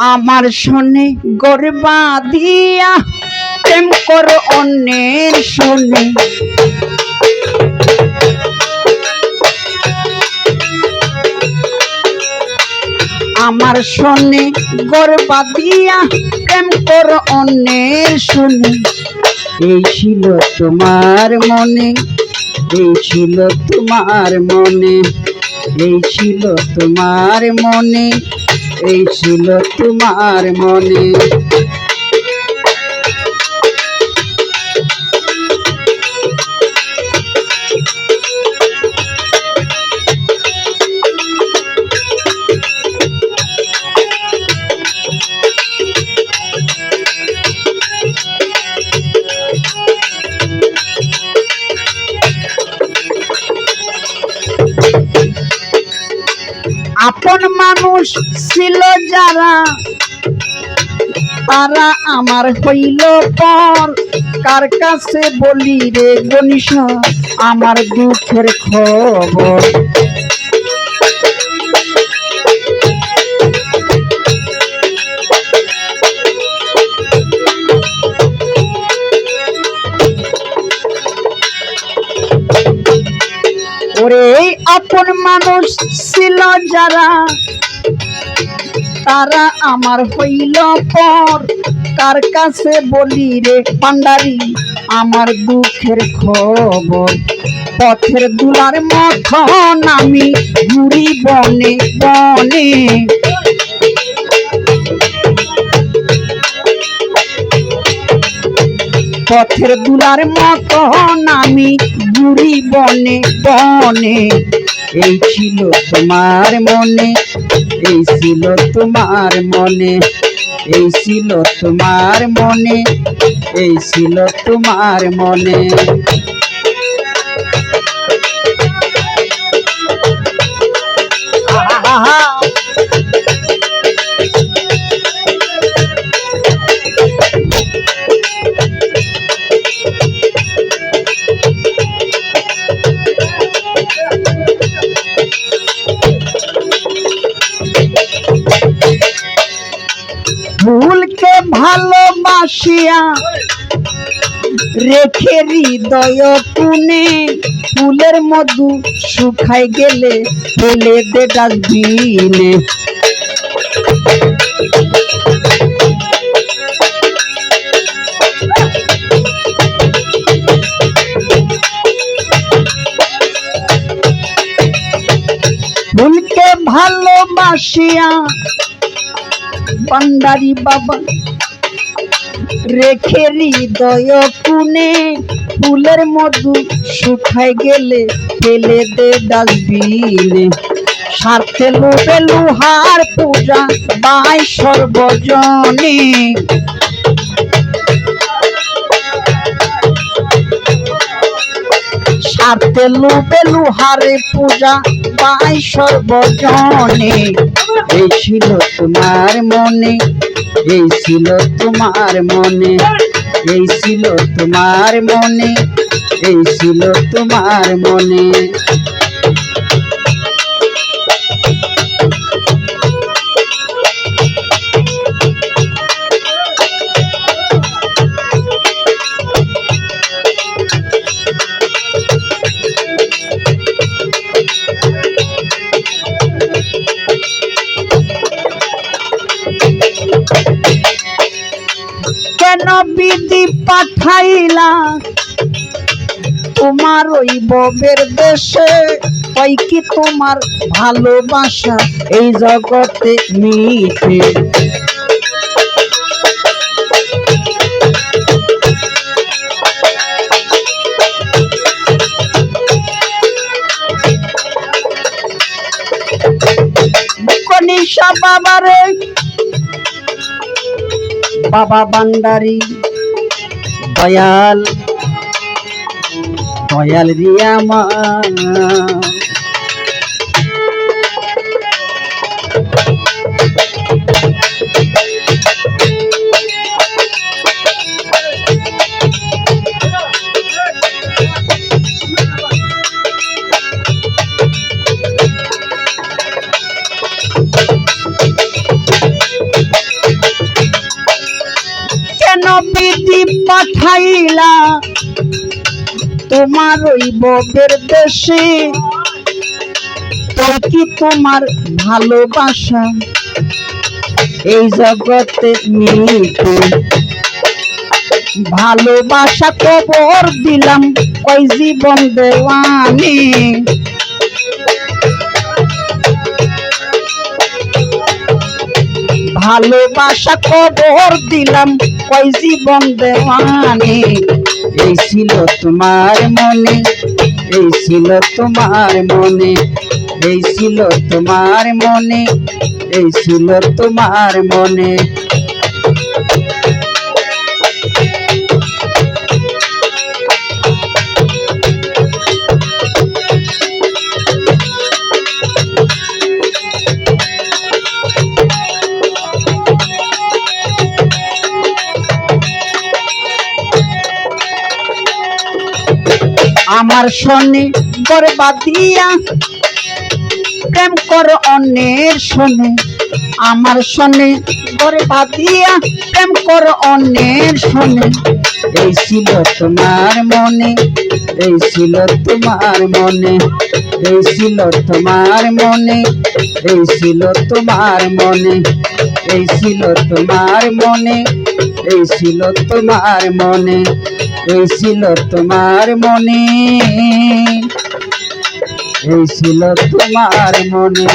আমার শোনে গরবা দিয়া প্রেম কর অন্যের শোনে আমার শোনে গরবা দিয়া প্রেম কর অন্যের শোনে এই ছিল তোমার মনে এই ছিল তোমার মনে এই ছিল তোমার মনে এই ছিল তোমার মনে আপন মানুষ ছিল যারা তারা আমার হইল পর কার কাছে বলি রে গণিস আমার দুঃখের খবর ওরে এই আপন মানুষ ছিল যারা তারা আমার হইল পর কার কাছে বলি রে পান্ডারি আমার দুঃখের খবর পথের দুলার মতন আমি ঘুরি বনে বনে পথের দুলার মতন আমি ঘুরি বনে বনে এই ছিল তোমার মনে এই ছিল তোমার মনে এই ছিল তোমার মনে এই ছিল তোমার মনে ফুলকে ভালোবাসিয়া রেখে হৃদয় টুনে ফুলের মধু শুকাই গেলে ফেলে দে ডাস্টবিনে ফুলকে ভালোবাসিয়া পান্ডারি বাবা রেখে হৃদয় কুনে ফুলের মধু শুকাই গেলে ফেলে দে ডাস্টবিনে স্বার্থে লোভে লোহার পূজা বাই সর্বজনে স্বার্থে লোভে লোহারে পূজা পাই সর্বজনে এই ছিল তোমার মনে এই ছিল তোমার মনে এই ছিল তোমার মনে এই ছিল তোমার মনে কেন বিধি পাঠাইলা তোমার ওই ববের দেশে কই কি তোমার ভালোবাসা এই জগতে মিটে কনিশা বাবারে বাবা বান্ডারি দয়াল দয়াল রিয়া মা চিঠি পাঠাইলা তোমার ওই ববের দেশে, তো কি তোমার ভালোবাসা এই জগতে নিতে? ভালোবাসা কবর দিলাম কই জীবন দেওয়ানি, ভালোবাসা কবর দিলাম কই জীবন দেওয়ানি। এই ছিল তোমার মনে, এই ছিল তোমার মনে, এই ছিল তোমার মনে, এই ছিল তোমার মনে। আমার শোনে বরবাদিয়া প্রেম কর অন্যের শোনে, আমার শোনে বরবাদিয়া প্রেম কর অন্যের শোনে। এই ছিল তোমার মনে, এই ছিল তোমার মনে, এই ছিল তোমার মনে, এই ছিল তোমার মনে, এই ছিল তোমার মনে, এই ছিল তোমার মনে, এই ছিল তোমার মনে, এই ছিল তোমার মনে।